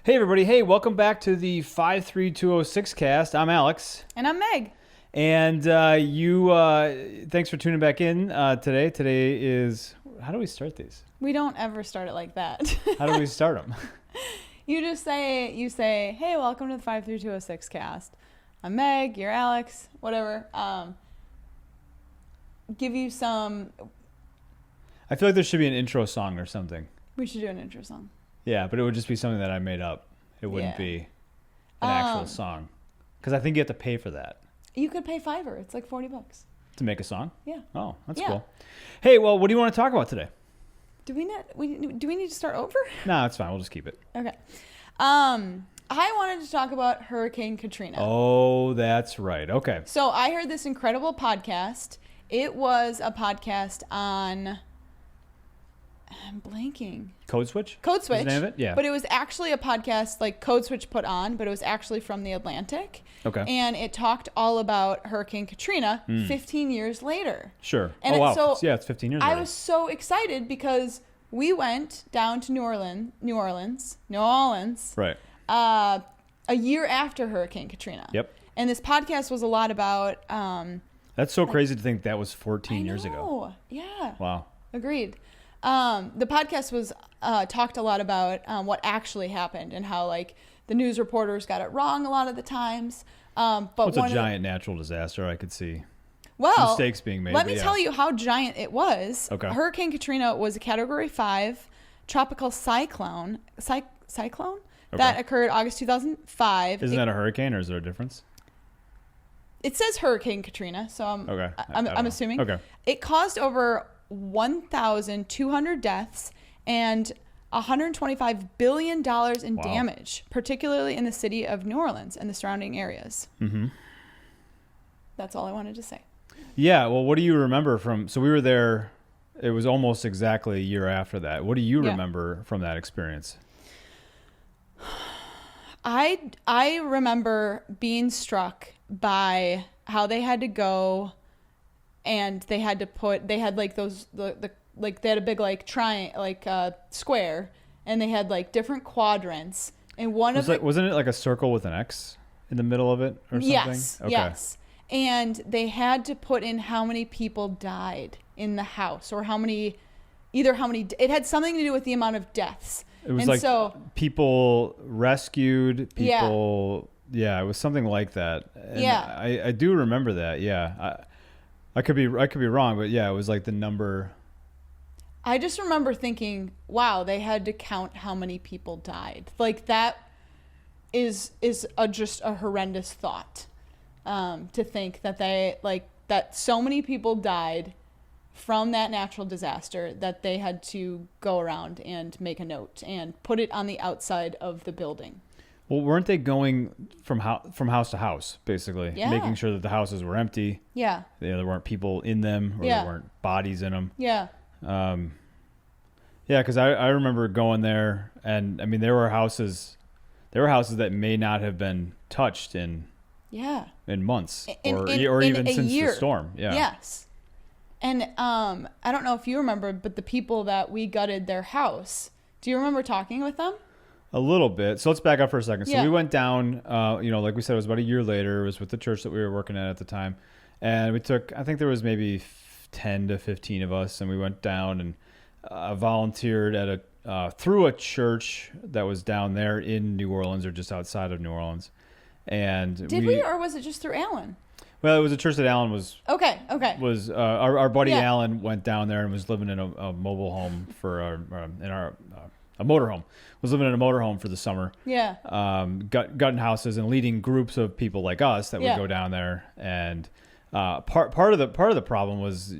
Hey everybody, hey, welcome back to the 53206 cast. I'm Alex. And I'm Meg. And thanks for tuning back in today. Today is, how do we start these? We don't ever start it like that. How do we start them? You say, hey, welcome to the 53206 cast. I'm Meg, you're Alex, whatever. Give you some... I feel like there should be an intro song or something. We should do an intro song. Yeah, but it would just be something that I made up. It wouldn't be an actual song. Because I think you have to pay for that. You could pay $5. It's like $40. To make a song? Yeah. Oh, that's cool. Hey, well, what do you want to talk about today? Do we need to start over? No, it's fine. We'll just keep it. Okay. I wanted to talk about Hurricane Katrina. Oh, that's right. Okay. So I heard this incredible podcast. It was a podcast on... I'm blanking. Code Switch? Code Switch. Is the name of it? Yeah. But it was actually a podcast like Code Switch put on, but it was actually from the Atlantic. Okay. And it talked all about Hurricane Katrina 15 years later. Sure. And wow. So yeah, it's 15 years I later. was so excited because we went down to New Orleans. Right. A year after Hurricane Katrina. Yep. And this podcast was a lot about... That's so crazy to think that was 14 years ago. Yeah. Wow. Agreed. The podcast was talked a lot about what actually happened and how like the news reporters got it wrong a lot of the times. But it's a giant natural disaster. I could see mistakes being made. Let me tell you how giant it was. Okay. Hurricane Katrina was a Category 5 tropical cyclone that occurred August 2005. Isn't that a hurricane or is there a difference? It says Hurricane Katrina, so I'm assuming. Okay. It caused over 1,200 deaths and $125 billion in damage, particularly in the city of New Orleans and the surrounding areas. Mm-hmm. That's all I wanted to say. Yeah, well, what do you remember from... So we were there, it was almost exactly a year after that. What do you remember from that experience? I remember being struck by how they had to go... And they had like those like they had a big like square, and they had like different quadrants. And wasn't it like a circle with an X in the middle of it or something? Yes, okay. Yes. And they had to put in how many people died in the house, or how many. It had something to do with the amount of deaths. It was people rescued, people. Yeah, it was something like that. And I do remember that. Yeah. I could be wrong, but yeah, it was like the number. I just remember thinking, wow, they had to count how many people died. Like that is just a horrendous thought, to think that that so many people died from that natural disaster that they had to go around and make a note and put it on the outside of the building. Well, weren't they going from house to house, basically, making sure that the houses were empty? Yeah. There weren't people in them, or there weren't bodies in them. Yeah. Because I remember going there, and I mean there were houses that may not have been touched in months, or even since the storm. Yeah. Yes. And I don't know if you remember, but the people that we gutted their house, do you remember talking with them? A little bit. So let's back up for a second. So we went down, like we said, it was about a year later. It was with the church that we were working at the time. And we took, I think there was maybe 10 to 15 of us. And we went down and volunteered at through a church that was down there in New Orleans, or just outside of New Orleans. And Did we, or was it just through Alan? Well, it was a church that Alan was. Okay. Was our buddy Alan went down there and was living in a mobile home for a motorhome. Was living in a motorhome for the summer. Yeah. Gutting houses and leading groups of people like us that would go down there. And part of the problem was, that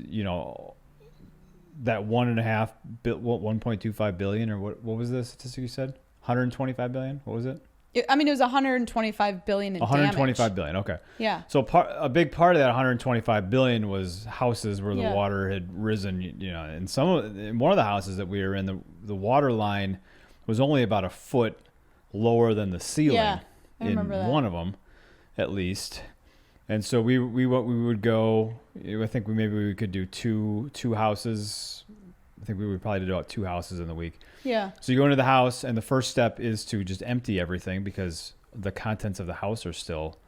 1.25 billion, or what was the statistic you said? 125 billion. What was it? It was 125 billion in 125 damage. billion. Okay. Yeah. So a big part of that 125 billion was houses where the water had risen. In one of the houses that we were in, the water line was only about a foot lower than the ceiling. Yeah, I remember that. One of them, at least. And so we would go. I think we could do two houses. I think we would probably do about 2 houses in the week. Yeah. So you go into the house, and the first step is to just empty everything because the contents of the house are still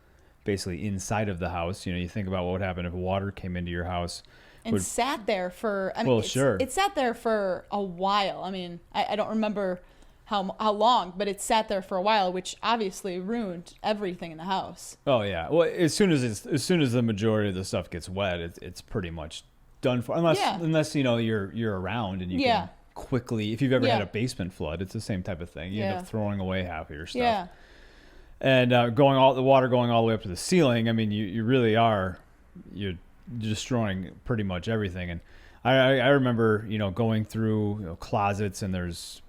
basically inside of the house. You think about what would happen if water came into your house. And sat there for, sure. It sat there for a while. I don't remember how long, but it sat there for a while, which obviously ruined everything in the house. Oh yeah. Well, as soon as the majority of the stuff gets wet, it's pretty much done for. Unless you're around and you can quickly. If you've ever had a basement flood, it's the same type of thing. You end up throwing away half of your stuff. Yeah. And the water going all the way up to the ceiling. You really are. You're destroying pretty much everything. And I remember going through closets, and there's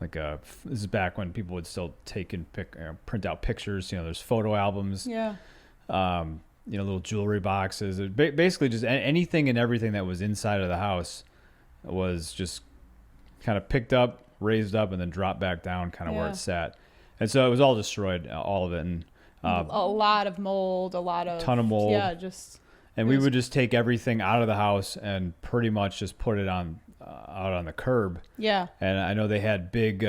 this is back when people would still take and print out pictures. There's photo albums. Yeah. Little jewelry boxes. Basically, just anything and everything that was inside of the house was just kind of picked up, raised up, and then dropped back down, kind of where it sat. And so it was all destroyed, all of it. And a lot of mold, ton of mold. Yeah, And we would just take everything out of the house and pretty much just put it out on the curb. Yeah. And I know they had big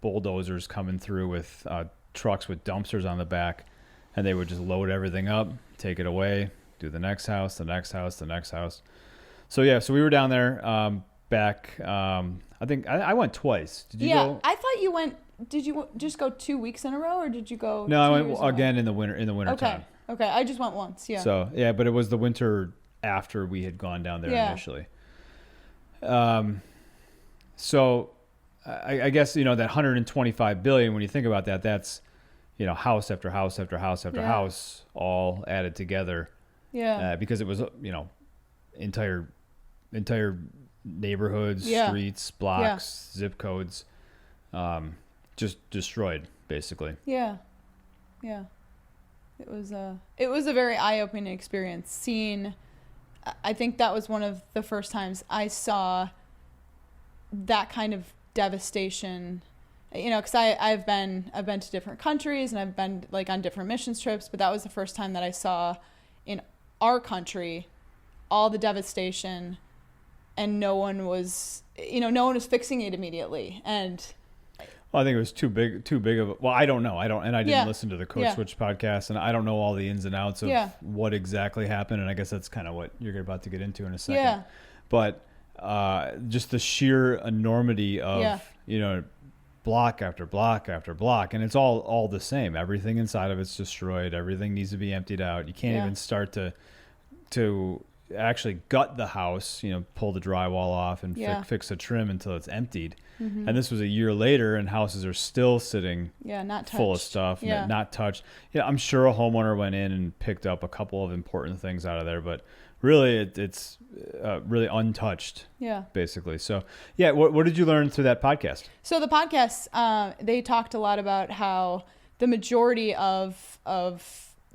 bulldozers coming through with trucks with dumpsters on the back, and they would just load everything up, take it away, do the next house, the next house, the next house. So we were down there back. I think I went twice. Did you go? I thought you went. Did you just go 2 weeks in a row, or did you go? No, I went again in the winter. Time. Okay. I just went once. Yeah. So but it was the winter after we had gone down there initially. So I guess that 125 billion. When you think about that, that's house after house after house after house, all added together. Yeah. Because it was entire neighborhoods, streets, blocks, zip codes. Just destroyed, basically. Yeah. It was a very eye-opening experience. Seeing, I think that was one of the first times I saw that kind of devastation. Because I've been to different countries, and I've been on different missions trips, but that was the first time that I saw in our country all the devastation, and no one was fixing it immediately. And I think it was too big of a, well, I don't know. I didn't listen to the Code Switch podcast, and I don't know all the ins and outs of what exactly happened. And I guess that's kind of what you're about to get into in a second. Yeah. But just the sheer enormity of, block after block after block. And it's all the same. Everything inside of it's destroyed. Everything needs to be emptied out. You can't even start to actually gut the house, pull the drywall off and fix the trim until it's emptied. Mm-hmm. And this was a year later, and houses are still sitting not full of stuff, not touched. Yeah, I'm sure a homeowner went in and picked up a couple of important things out of there, but really it's really untouched, basically. So, what did you learn through that podcast? So the podcast, they talked a lot about how the majority of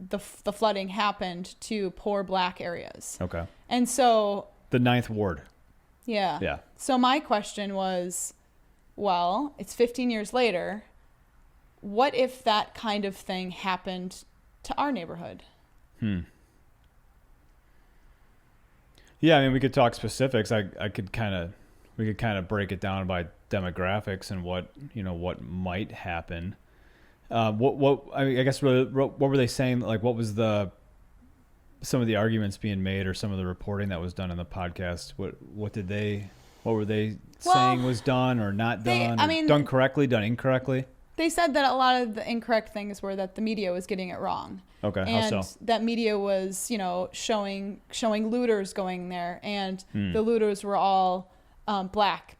the flooding happened to poor black areas. Okay. And so the 9th Ward. Yeah. Yeah. So my question was, well, it's 15 years later. What if that kind of thing happened to our neighborhood? Yeah, we could talk specifics. We could kind of break it down by demographics and what might happen. I guess what were they saying? What was some of the arguments being made, or some of the reporting that was done in the podcast? What were they saying was done or not done? Done correctly, done incorrectly? They said that a lot of the incorrect things were that the media was getting it wrong. Okay, and how so? That media was, showing looters going there, and the looters were all black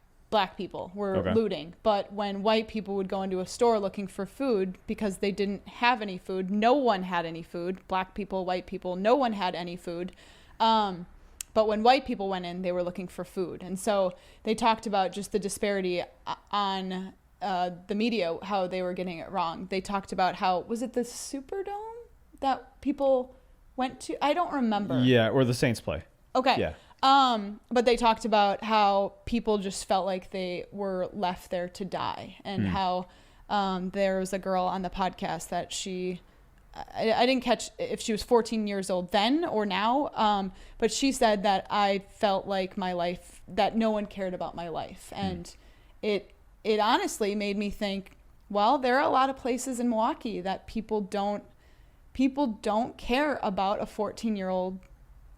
people were looting. But when white people would go into a store looking for food because they didn't have any food, no one had any food. Black people, white people, no one had any food. But when white people went in, they were looking for food. And so they talked about just the disparity on the media, how they were getting it wrong. They talked about how, was it the Superdome that people went to? I don't remember. Yeah, or the Saints play. Okay. Yeah. But they talked about how people just felt like they were left there to die, and how there was a girl on the podcast that she I didn't catch if she was 14 years old then or now, but she said that I felt like my life, that no one cared about my life. And it honestly made me think, well, there are a lot of places in Milwaukee that people don't care about a 14-year-old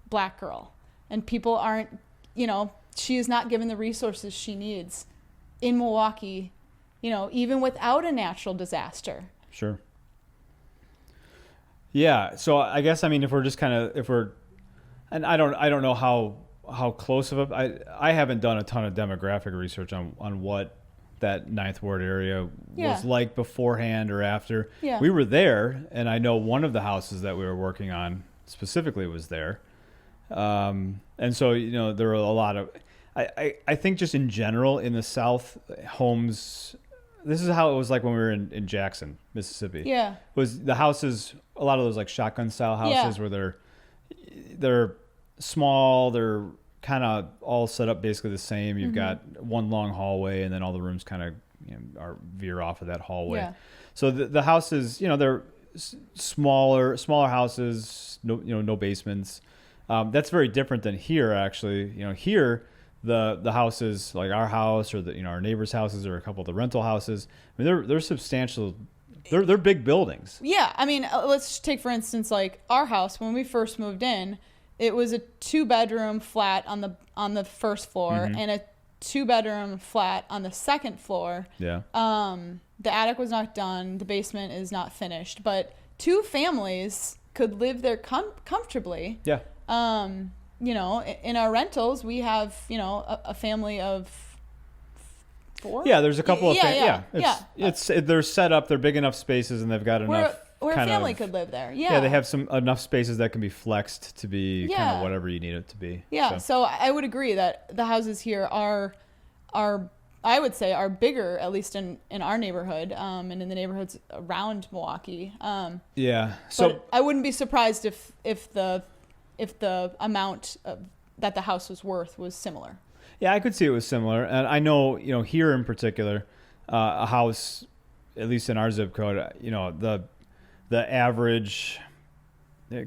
Black girl. And people aren't, she is not given the resources she needs in Milwaukee, even without a natural disaster. Sure. Yeah. So I guess, if we're just and I don't know how close of I haven't done a ton of demographic research on what that Ninth Ward area was like beforehand or after. Yeah. We were there, and I know one of the houses that we were working on specifically was there. And so, there were a lot of, I think just in general in the South, homes, this is how it was like when we were in Jackson, Mississippi. Yeah. It was the houses, a lot of those like shotgun style houses where they're small, they're kind of all set up basically the same. You've got one long hallway, and then all the rooms kind of are veer off of that hallway. Yeah. So the houses, they're smaller houses, no basements. That's very different than here, actually. Here the houses like our house or our neighbors' houses or a couple of the rental houses, they're substantial. They're big buildings. Yeah, let's take for instance like our house when we first moved in. It was a 2-bedroom flat on the first floor and a 2-bedroom flat on the second floor. Yeah. The attic was not done. The basement is not finished, but 2 families could live there comfortably. Yeah. In our rentals, we have, a family of 4. Yeah, there's a couple of they're set up. They're big enough spaces, and they've got enough. Where a family could live there. Yeah. Yeah, they have enough spaces that can be flexed to be kind of whatever you need it to be. Yeah. So I would agree that the houses here are I would say are bigger, at least in our neighborhood, and in the neighborhoods around Milwaukee. Yeah. So but I wouldn't be surprised if the amount that the house was worth was similar. Yeah, I could see it was similar, and I know here in particular, a house, at least in our zip code, the average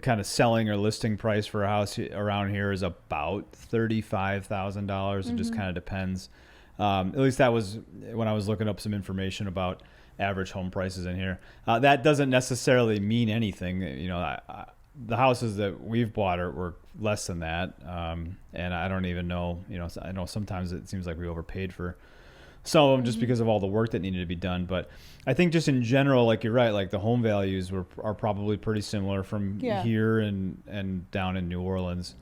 kind of selling or listing price for a house around here is about $35,000. It just kind of depends. At least that was when I was looking up some information about average home prices in here. That doesn't necessarily mean anything. The houses that we've bought were less than that. And I don't even know, I know sometimes it seems like we overpaid for some of them just because of all the work that needed to be done. But I think just in general, like you're right, like the home values are probably pretty similar from here and down in New Orleans.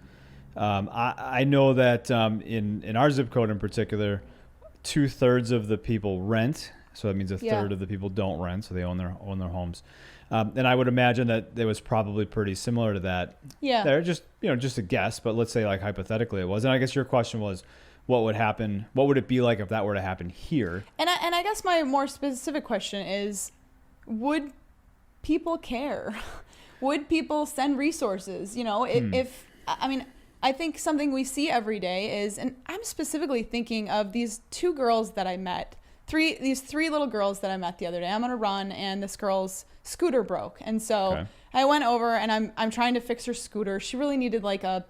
I know that in our zip code in particular, 2/3 of the people rent. So that means a third of the people don't rent. So they own their homes. And I would imagine that it was probably pretty similar to that. Yeah. They're just a guess, but let's say like hypothetically it was. And I guess your question was, what would happen? What would it be like if that were to happen here? And I guess my more specific question is, would people care? Would people send resources? If I think something we see every day is, and I'm specifically thinking of these 2 girls that I met, these 3 little girls that I met the other day. I'm on a run, and this girl's scooter broke, and so I went over and I'm trying to fix her scooter. She really needed like one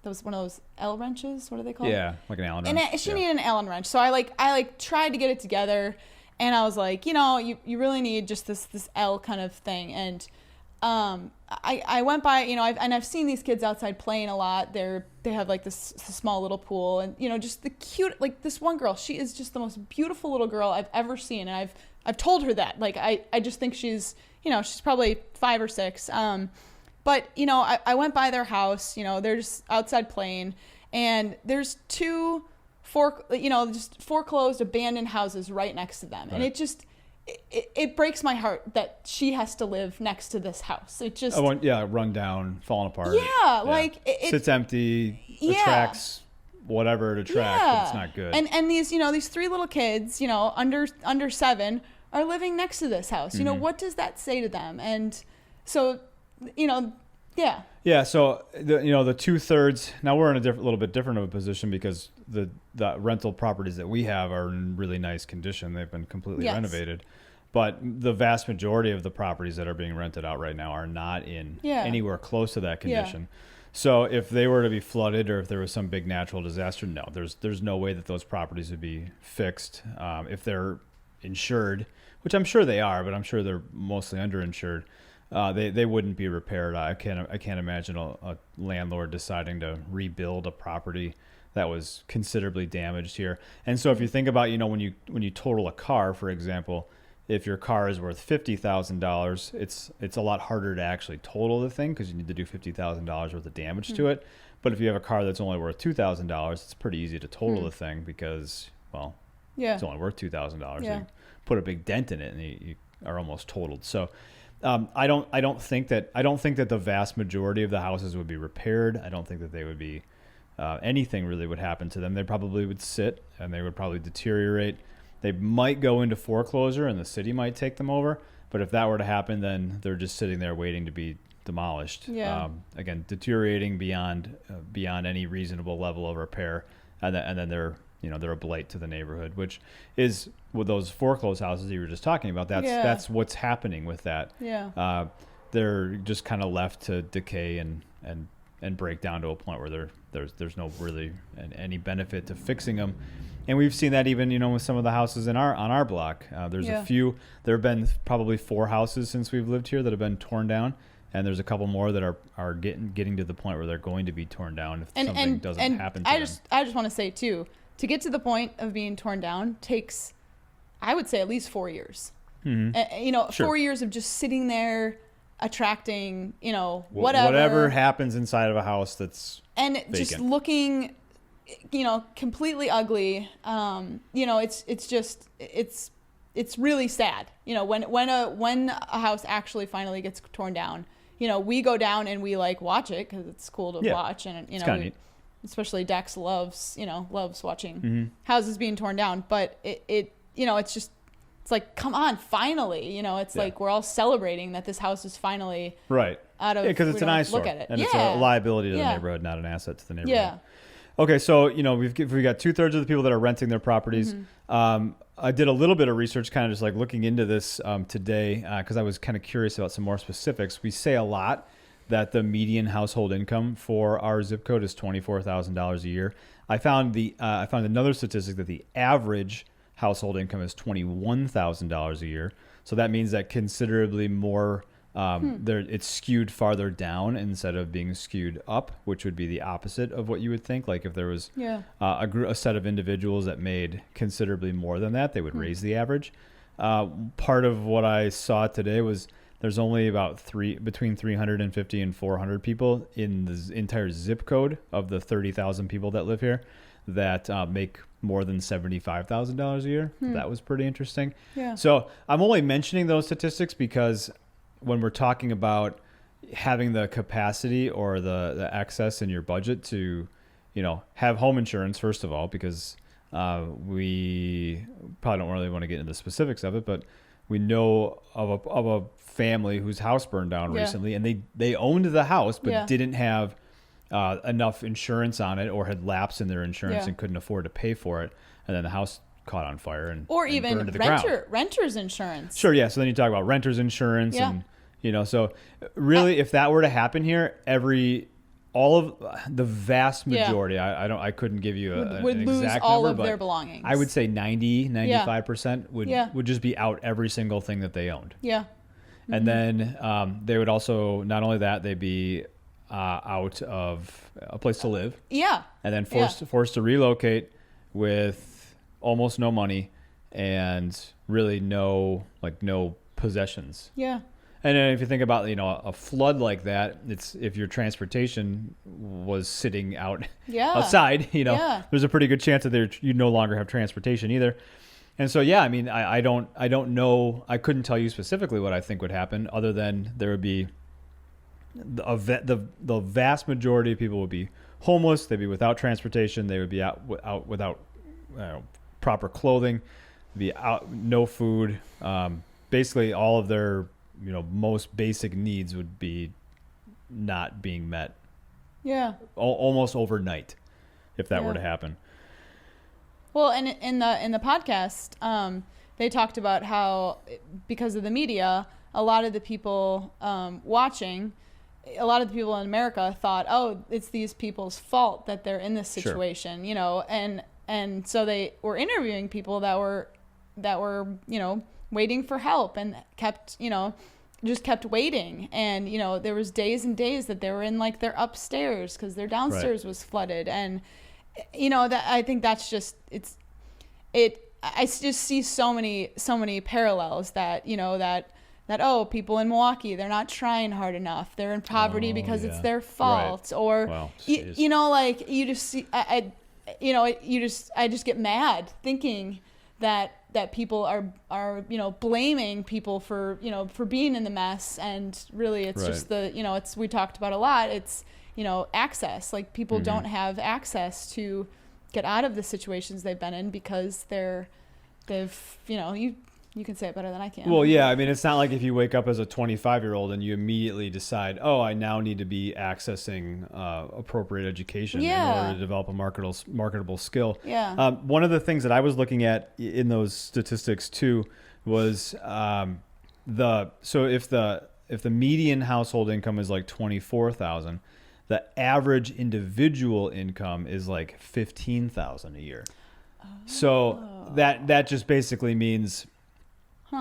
of those L wrenches. What are they called? Yeah, like an Allen wrench. And she needed an Allen wrench, so I tried to get it together, and I was like, you really need just this L kind of thing, and I went by, I've seen these kids outside playing a lot. They have like this small little pool, and just the cute, like this one girl, she is just the most beautiful little girl I've ever seen, and I've told her that, like I just think she's she's probably 5 or 6. But I went by their house. They're just outside playing, and there's 2 just foreclosed abandoned houses right next to them, and it just. It breaks my heart that she has to live next to this house. It just run down, falling apart. Yeah, like it sits empty, attracts whatever it attracts, but it's not good. And these these 3 little kids, under 7, are living next to this house. What does that say to them? And so, Yeah. So the 2/3. Now we're in a little bit different of a position because the rental properties that we have are in really nice condition. They've been completely renovated. But the vast majority of the properties that are being rented out right now are not in anywhere close to that condition. Yeah. So if they were to be flooded or if there was some big natural disaster, no, there's no way that those properties would be fixed. If they're insured, which I'm sure they are, but I'm sure they're mostly underinsured, they wouldn't be repaired. I can't imagine a landlord deciding to rebuild a property that was considerably damaged here. And so if you think about, when you total a car, for example, if your car is worth $50,000, it's a lot harder to actually total the thing because you need to do $50,000 worth of damage to it. But if you have a car that's only worth $2,000, it's pretty easy to total the thing because, well, it's only worth $2,000. Yeah. You put a big dent in it and you are almost totaled. So I don't think that the vast majority of the houses would be repaired. I don't think that they would be anything really would happen to them. They probably would sit and they would probably deteriorate. They might go into foreclosure and the city might take them over. But if that were to happen, then they're just sitting there waiting to be demolished. Yeah. Again, deteriorating beyond any reasonable level of repair. And then they're a blight to the neighborhood, which is with those foreclosed houses you were just talking about. That's what's happening with that. Yeah. They're just kind of left to decay and break down to a point where there's no really any benefit to fixing them. And we've seen that even, with some of the houses on our block. There's a few. There have been probably 4 houses since we've lived here that have been torn down, and there's a couple more that are getting to the point where they're going to be torn down if something doesn't happen to them. I just want to say too, to get to the point of being torn down takes, I would say, at least 4 years. Mm-hmm. Sure. 4 years of just sitting there, attracting, whatever happens inside of a house that's and vacant. Just looking, completely ugly. It's really sad. When a house actually finally gets torn down, we go down and we watch it because it's cool to watch, and it's kind of neat. Especially Dex loves watching houses being torn down, but it's like, come on, finally, it's like we're all celebrating that this house is finally right out of, because it's an eyesore. Look at it. And it's a liability to the neighborhood, not an asset to the neighborhood. Yeah. Okay, so we've got 2/3 of the people that are renting their properties. I did a little bit of research, kind of just looking into this today, because I was kind of curious about some more specifics. We say a lot that the median household income for our zip code is $24,000 a year. I found another statistic that the average household income is $21,000 a year. So that means that considerably more. It's skewed farther down instead of being skewed up, which would be the opposite of what you would think. Like if there was a set of individuals that made considerably more than that, they would raise the average. Part of what I saw today was there's only about between 350 and 400 people in the entire zip code of the 30,000 people that live here that make more than $75,000 a year. That was pretty interesting. Yeah. So I'm only mentioning those statistics because when we're talking about having the capacity or the access in your budget to, have home insurance, first of all, because we probably don't really want to get into the specifics of it, but we know of a family whose house burned down recently, and they owned the house but didn't have enough insurance on it or had lapsed in their insurance and couldn't afford to pay for it, and then the house caught on fire and even burned to the renter's insurance. Sure, yeah. So then you talk about renter's insurance and so really if that were to happen here, all of the vast majority, I couldn't give you would an lose exact all number, of their belongings. I would say 95% would just be out every single thing that they owned. Yeah. And then they would also, not only that, they'd be out of a place to live. Yeah. And then forced to relocate with almost no money and really no possessions. Yeah. And then if you think about, a flood like that, it's if your transportation was sitting outside, there's a pretty good chance that you no longer have transportation either. And so, I don't know. I couldn't tell you specifically what I think would happen other than there would be the vast majority of people would be homeless. They'd be without transportation. They would be out without proper clothing, be out, no food. Basically all of their, most basic needs would be not being met. Yeah. Almost overnight if that were to happen. Well, and in the podcast, they talked about how, because of the media, a lot of the people watching, a lot of the people in America thought, oh, it's these people's fault that they're in this situation, sure. you know, and so they were interviewing people that were, you know, waiting for help and kept, you know, just kept waiting. And, you know, there was days and days that they were in like their upstairs because their downstairs was flooded. And, you know, that I think that's just, I just see so many parallels that, you know, that oh, people in Milwaukee, they're not trying hard enough, they're in poverty because it's their fault. Right. Or well, you know, like you just see, I just get mad thinking that people are you know, blaming people for, you know, for being in the mess. And really it's just the, you know, it's, we talked about a lot, it's, you know, access, like people don't have access to get out of the situations they've been in because they've, you know, you can say it better than I can. Well, yeah, I mean, it's not like if you wake up as a 25-year-old and you immediately decide, oh, I now need to be accessing appropriate education in order to develop a marketable skill. Yeah. One of the things that I was looking at in those statistics too was so if the median household income is like $24,000, the average individual income is like $15,000 a year. Oh. So that just basically means.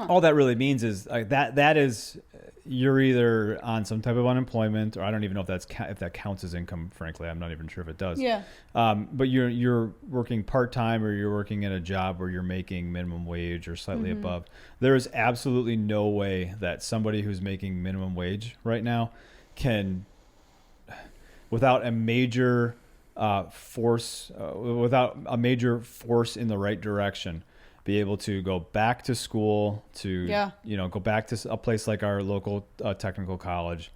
All that really means is that is you're either on some type of unemployment, or I don't even know if that counts as income. Frankly, I'm not even sure if it does. Yeah. But you're working part-time, or you're working in a job where you're making minimum wage or slightly above. There is absolutely no way that somebody who's making minimum wage right now can, without a major force in the right direction, be able to go back to school, to go back to a place like our local technical college,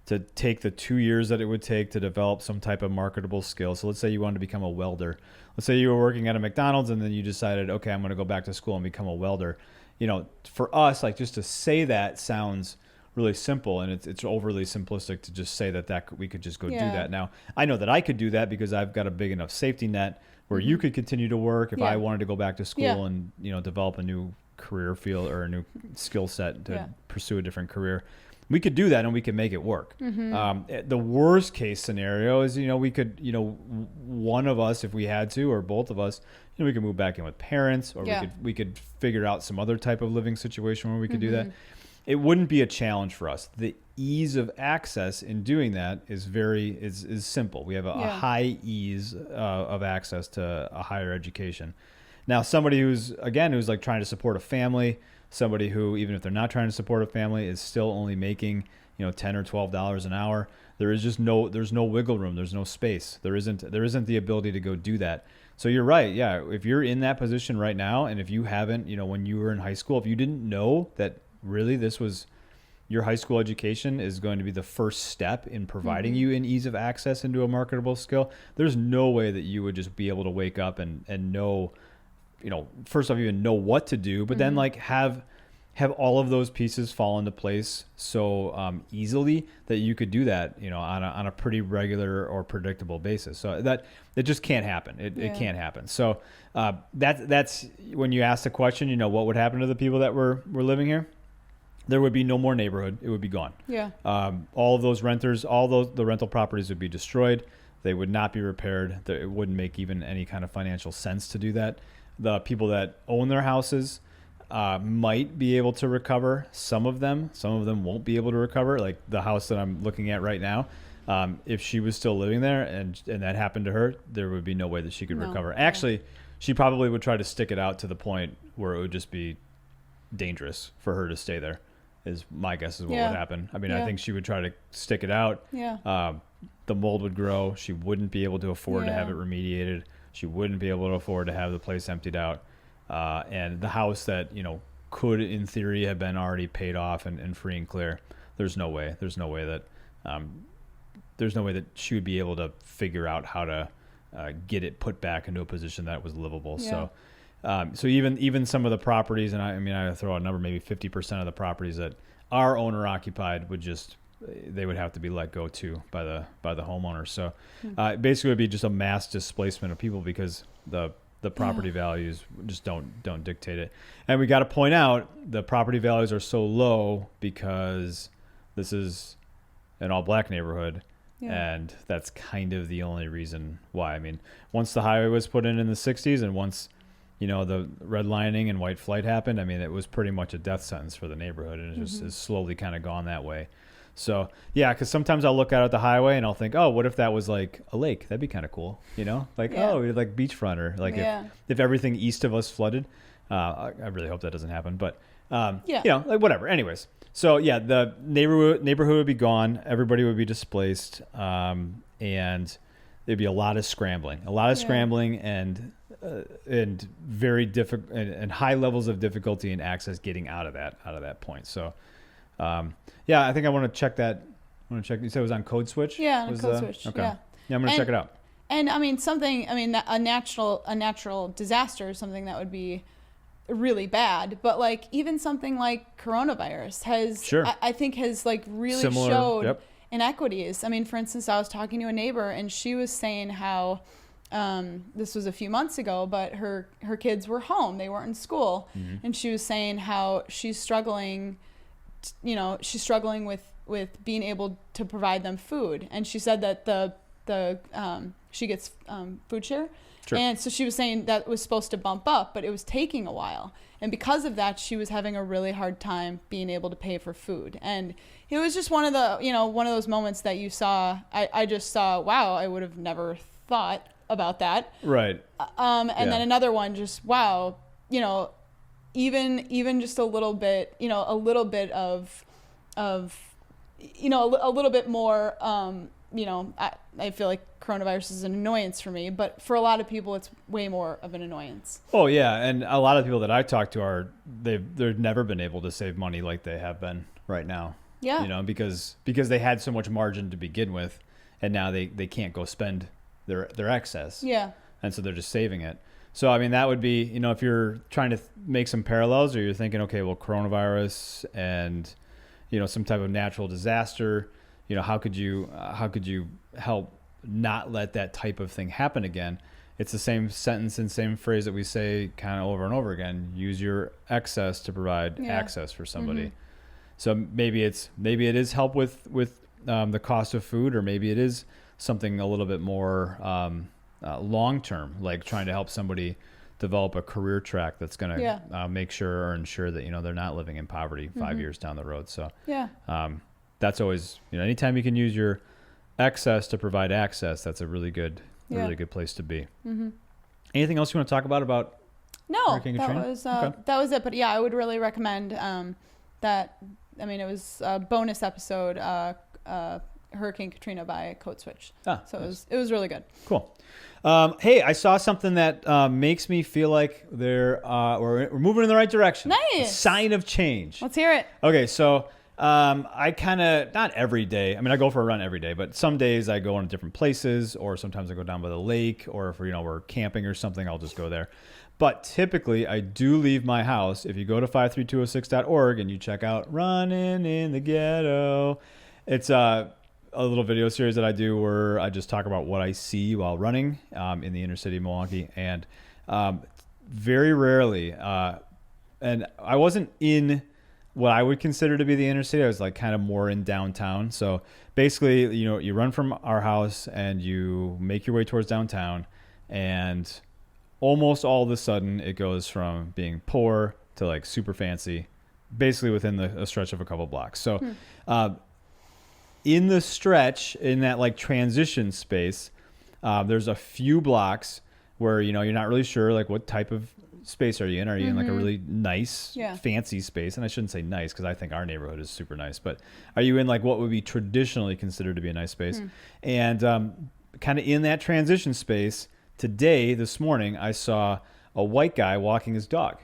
to take the 2 years that it would take to develop some type of marketable skill. So let's say you wanted to become a welder. Let's say you were working at a McDonald's and then you decided, okay, I'm going to go back to school and become a welder. You know, for us, like, just to say that sounds really simple, and it's overly simplistic to just say that we could just go do that. Now, I know that I could do that because I've got a big enough safety net where you could continue to work if I wanted to go back to school and, you know, develop a new career field or a new skill set to pursue a different career. We could do that and we could make it work. The worst case scenario is, you know, we could, you know, one of us, if we had to, or both of us, you know, we could move back in with parents, or we could figure out some other type of living situation where we could do that. It wouldn't be a challenge for us. The ease of access in doing that is simple. We have a high ease of access to a higher education. Now, somebody who's like trying to support a family, somebody who, even if they're not trying to support a family, is still only making, you know, $10 or $12 an hour. There's no wiggle room. There's no space. There isn't the ability to go do that. So you're right. Yeah. If you're in that position right now, and if you haven't, you know, when you were in high school, if you didn't know that really this was your high school education is going to be the first step in providing you an ease of access into a marketable skill, there's no way that you would just be able to wake up and know, you know, first off, even know what to do, but then like have all of those pieces fall into place so easily that you could do that, you know, on a pretty regular or predictable basis. So that it just can't happen. It can't happen. So that's when you ask the question, you know, what would happen to the people that were living here? There would be no more neighborhood. It would be gone. Yeah. All of those renters, the rental properties would be destroyed. They would not be repaired. It wouldn't make even any kind of financial sense to do that. The people that own their houses might be able to recover. Some of them won't be able to recover. Like the house that I'm looking at right now, if she was still living there and that happened to her, there would be no way that she could recover. Actually, she probably would try to stick it out to the point where it would just be dangerous for her to stay there. Is my guess is what would happen. I mean, I think she would try to stick it out. Yeah. The mold would grow. She wouldn't be able to afford to have it remediated. She wouldn't be able to afford to have the place emptied out. And the house that, you know, could in theory have been already paid off and free and clear. There's no way that she would be able to figure out how to get it put back into a position that was livable. Yeah. So even some of the properties, and I throw out a number, maybe 50% of the properties that are owner occupied they would have to be let go too by the homeowner. So basically it would be just a mass displacement of people because the the property values just don't dictate it. And we got to point out the property values are so low because this is an all black neighborhood. Yeah. And that's kind of the only reason why. I mean, once the highway was put in the 60s and once, the redlining and white flight happened, I mean, it was pretty much a death sentence for the neighborhood, and it just has slowly kind of gone that way. So, yeah, because sometimes I'll look out at the highway and I'll think, oh, what if that was like a lake? That'd be kind of cool, Like, oh, like beachfront, or like if everything east of us flooded. I really hope that doesn't happen, but, like whatever. Anyways. So yeah, the neighborhood would be gone. Everybody would be displaced, and there'd be a lot of scrambling, and very difficult and high levels of difficulty in access getting out of that point. So, I think I want to check that. You said it was on Code Switch. Yeah, on Code Switch. Okay. Yeah, I'm gonna check it out. And I mean, a natural disaster is something that would be really bad, but like even something like coronavirus has, I think has like really showed inequities. I mean, for instance, I was talking to a neighbor and she was saying how this was a few months ago, but her kids were home, they weren't in school, and she was saying how she's struggling with being able to provide them food, and she said that she gets food share. Sure. And so she was saying that was supposed to bump up, but it was taking a while. And because of that, she was having a really hard time being able to pay for food. And it was just one of those moments that you saw, I just saw, wow, I would have never thought about that. Right. And then another one, just, wow, even just a little bit of a little bit more, I feel like coronavirus is an annoyance for me, but for a lot of people, it's way more of an annoyance. Oh yeah, and a lot of people that I talk to they've never been able to save money like they have been right now. Yeah. Because they had so much margin to begin with, and now they can't go spend their excess. Yeah. And so they're just saving it. So I mean, that would be, if you're trying to make some parallels, or you're thinking, okay, well, coronavirus and some type of natural disaster. How could you help not let that type of thing happen again? It's the same sentence and same phrase that we say kind of over and over again. Use your excess to provide access for somebody. So maybe it is help with the cost of food, or maybe it is something a little bit more long term, like trying to help somebody develop a career track that's going to make sure or ensure that they're not living in poverty 5 years down the road. So that's always, anytime you can use your excess to provide access, that's a really good place to be. Anything else you want to talk about? No, Hurricane Katrina? That was it. But yeah, I would really recommend that. I mean, it was a bonus episode, Hurricane Katrina by Code Switch. So nice. It was really good. Cool. Hey, I saw something that makes me feel like we're moving in the right direction. Nice. A sign of change. Let's hear it. Okay, so I kind of, not every day, I mean, I go for a run every day, but some days I go into different places, or sometimes I go down by the lake, or if we're camping or something, I'll just go there. But typically I do leave my house. If you go to 53206.org and you check out Running in the Ghetto, it's a little video series that I do where I just talk about what I see while running in the inner city of Milwaukee. And very rarely, and I wasn't in what I would consider to be the inner city. I was like kind of more in downtown. So basically, you run from our house and you make your way towards downtown, and almost all of a sudden it goes from being poor to like super fancy, basically within a stretch of a couple blocks. So in the stretch, in that like transition space, there's a few blocks where, you're not really sure like what type of space are you in? Are you in like a really nice, fancy space? And I shouldn't say nice, because I think our neighborhood is super nice, but are you in like what would be traditionally considered to be a nice space? And kind of in that transition space, this morning, I saw a white guy walking his dog.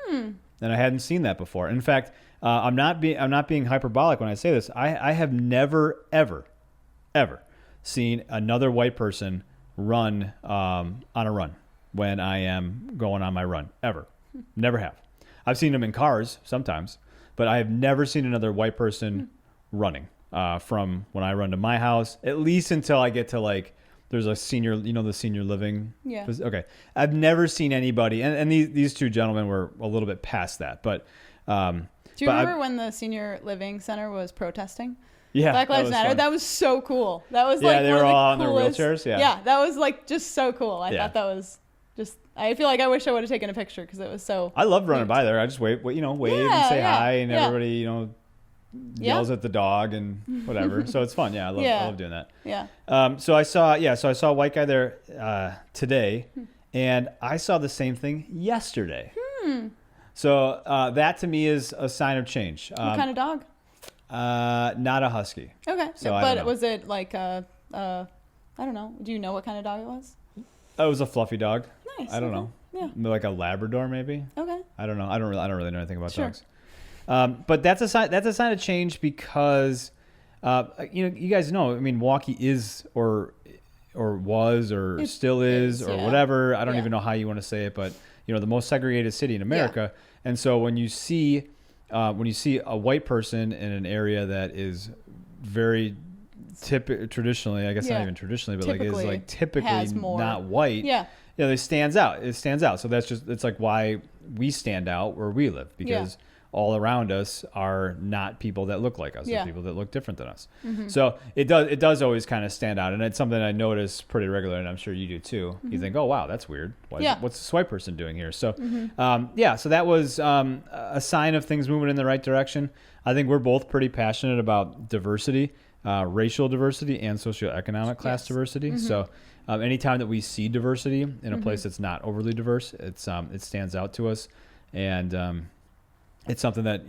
And I hadn't seen that before. In fact, I'm not being hyperbolic when I say this. I have never, ever seen another white person run on a run when I am going on my run, ever. Never have. I've seen them in cars sometimes, but I have never seen another white person running from when I run to my house, at least until I get to like there's a senior, the senior living. Yeah. Okay. I've never seen anybody, and these two gentlemen were a little bit past that, but. Do you remember when the senior living center was protesting? Yeah. Black Lives Matter. Fun. That was so cool. That was yeah, like they one were of the all coolest, on their wheelchairs. Yeah. Yeah, that was like just so cool. I Yeah. thought that was just. I feel like I wish I would have taken a picture because it was so. I love running cute. by there. I just wave and say hi, and everybody, yells at the dog and whatever. So it's fun. Yeah, I love doing that. Yeah. So I saw a white guy there today, and I saw the same thing yesterday. So that to me is a sign of change. What kind of dog? Not a husky. Okay. So but was it like I don't know. Do you know what kind of dog it was? It was a fluffy dog. Nice. I don't know. Yeah. Like a Labrador, maybe. Okay. I don't know. I don't really know anything about Sure. dogs. But that's a sign. That's a sign of change because, you guys know. I mean, Milwaukee is or was or It still is or yeah. whatever. I don't Yeah. even know how you want to say it, but the most segregated city in America. And so when you see a white person in an area that is very traditionally, I guess not even traditionally, but typically has more. not white. Yeah. It stands out. It stands out. So it's like why we stand out where we live because all around us are not people that look like us. They're people that look different than us. Mm-hmm. So it does always kind of stand out. And it's something I notice pretty regularly, and I'm sure you do too. Mm-hmm. You think, oh, wow, that's weird. What's this white person doing here? So, so that was a sign of things moving in the right direction. I think we're both pretty passionate about diversity, racial diversity and socioeconomic class diversity. Mm-hmm. So anytime that we see diversity in a place that's not overly diverse, it stands out to us. And it's something that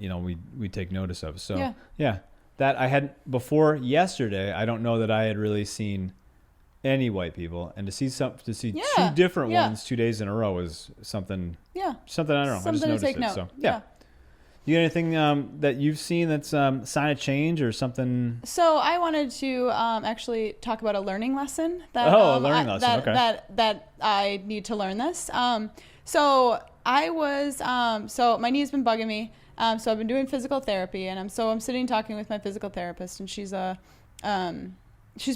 we take notice of. So that I had before yesterday. I don't know that I had really seen any white people, and to see two different ones 2 days in a row is something. Yeah, something I don't know. Something I just to take noticed note. So You got anything that you've seen that's sign of change or something? So I wanted to actually talk about a learning lesson. That, a learning lesson. Okay. That I need to learn this. So I was so my knee's been bugging me. So I've been doing physical therapy, and I'm sitting talking with my physical therapist, and she's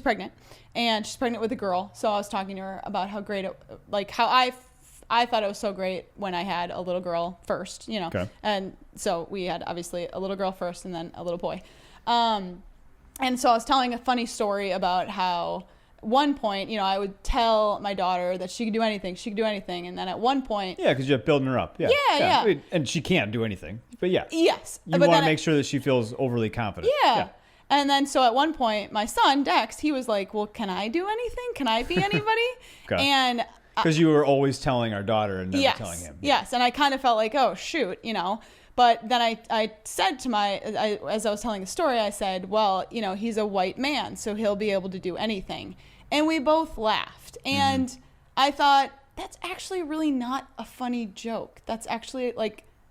pregnant, and she's pregnant with a girl. So I was talking to her about how great how I thought it was so great when I had a little girl first, Okay. And so we had obviously a little girl first and then a little boy. And so I was telling a funny story about how one point, I would tell my daughter that she could do anything. And then at one point. Yeah, because you're building her up. Yeah. Yeah. And she can't do anything. But yeah. Yes. You want to make sure that she feels overly confident. Yeah. And then so at one point, my son, Dex, he was like, well, can I do anything? Can I be anybody? Okay. And because you were always telling our daughter and never telling him. Yes, and I kind of felt like, oh, shoot, But then I said to as I was telling the story, I said, well, he's a white man, so he'll be able to do anything. And we both laughed. And I thought, that's actually really not a funny joke. That's actually,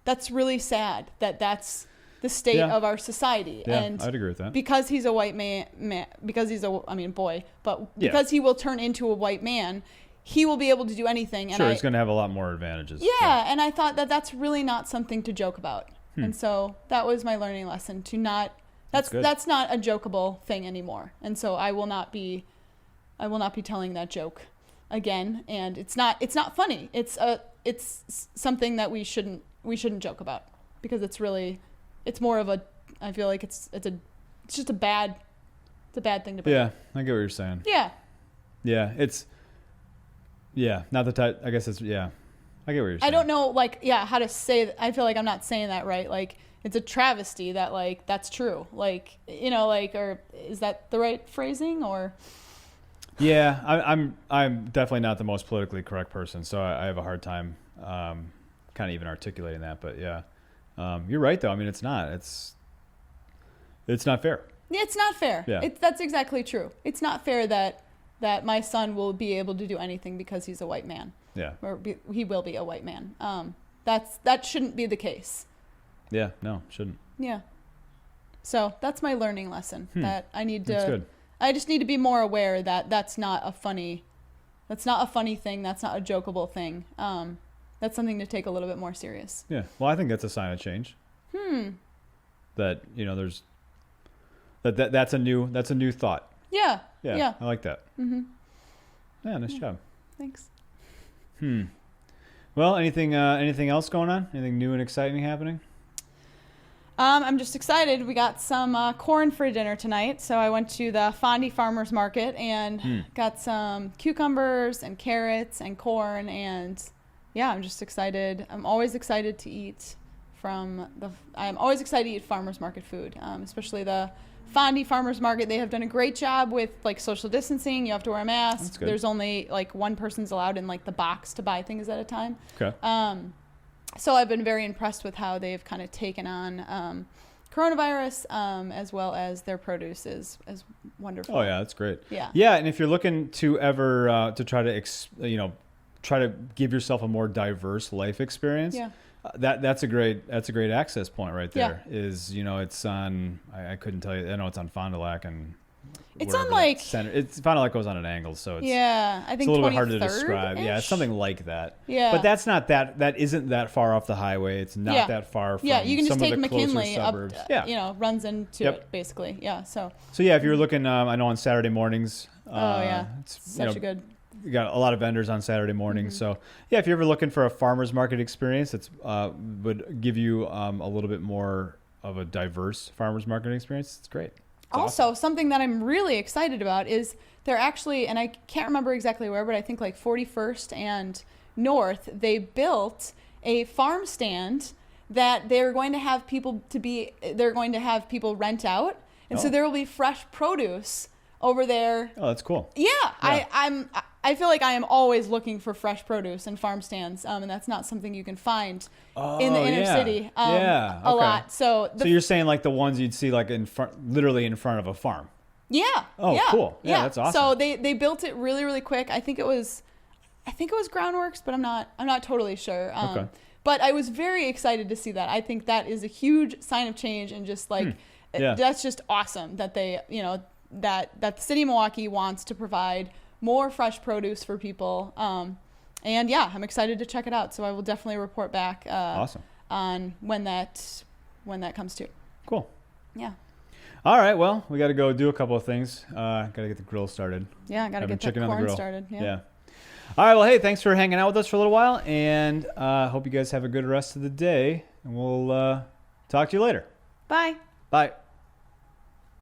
that's really sad that that's the state of our society. Yeah, and I'd agree with that. Because he's a white man, because he's boy, but because he will turn into a white man, he will be able to do anything. And he's going to have a lot more advantages. Yeah, and I thought that that's really not something to joke about. And so that was my learning lesson to not. That's not a jokeable thing anymore. And so I will not be telling that joke again. And it's not funny. It's something that we shouldn't joke about because it's more of a. I feel like it's just a bad thing to bring. Yeah, I get what you're saying. Yeah. Yeah, it's. Yeah, not the type. I guess it's I get what you're saying. I don't know, how to say. I feel like I'm not saying that right. It's a travesty that that's true. Or is that the right phrasing or? Yeah, I'm definitely not the most politically correct person, so I have a hard time kind of even articulating that. But yeah, you're right though. I mean, it's not fair. Yeah, it's not fair. Yeah. That's exactly true. It's not fair that my son will be able to do anything because he's a white man. Yeah. Or he will be a white man. That shouldn't be the case. Yeah, no, shouldn't. Yeah. So that's my learning lesson that I need to. That's good. I just need to be more aware that that's not a funny thing. That's not a jokeable thing. That's something to take a little bit more serious. Yeah. Well, I think that's a sign of change. That there's that's a new thought. Yeah. Yeah. I like that. Yeah, nice job. Thanks. Well, anything else going on? Anything new and exciting happening? I'm just excited. We got some corn for dinner tonight. So I went to the Fondy Farmers Market and got some cucumbers and carrots and corn. And yeah, I'm just excited. I'm always excited to eat farmers market food, especially the Fondy Farmers Market. They have done a great job with like social distancing. You have to wear a mask. There's only like one person's allowed in like the box to buy things at a time. Okay. So I've been very impressed with how they've kind of taken on coronavirus, as well as their produce is wonderful. Oh yeah, that's great. Yeah. Yeah, and if you're looking to ever to try to try to give yourself a more diverse life experience. Yeah. That's a great access point right there. Yeah. It's on, I couldn't tell you. I know it's on Fond du Lac and it's on like center. It's Fond du Lac goes on an angle, so it's I think it's a little bit hard to 23rd-ish? describe. Yeah, it's something like that. Yeah, but that's not that isn't that far off the highway. It's not that far from you can just some take of the McKinley suburbs. up, runs into it basically. Yeah, so yeah, if you're looking, I know on Saturday mornings. It's such a good. You got a lot of vendors on Saturday mornings. So yeah, if you're ever looking for a farmer's market experience, it's would give you a little bit more of a diverse farmer's market experience. It's great. Also, something that I'm really excited about is they're actually, and I can't remember exactly where, but I think like 41st and North, they built a farm stand that they're going to have people rent out. And so there will be fresh produce over there. Oh, that's cool. Yeah. I feel like I am always looking for fresh produce and farm stands, and that's not something you can find in the inner city a lot. So you're saying like the ones you'd see like literally in front of a farm. Yeah. Oh, cool. Yeah, that's awesome. So they built it really, really quick. I think it was Groundworks, but I'm not totally sure. But I was very excited to see that. I think that is a huge sign of change, and just like that's just awesome that they that the city of Milwaukee wants to provide more fresh produce for people. And yeah, I'm excited to check it out. So I will definitely report back awesome on when that comes to. Cool. Yeah. All right. Well, we got to go do a couple of things. Got to get the grill started. Yeah, got to get the corn started. Yeah. All right. Well, hey, thanks for hanging out with us for a little while, and hope you guys have a good rest of the day. And we'll talk to you later. Bye. Bye.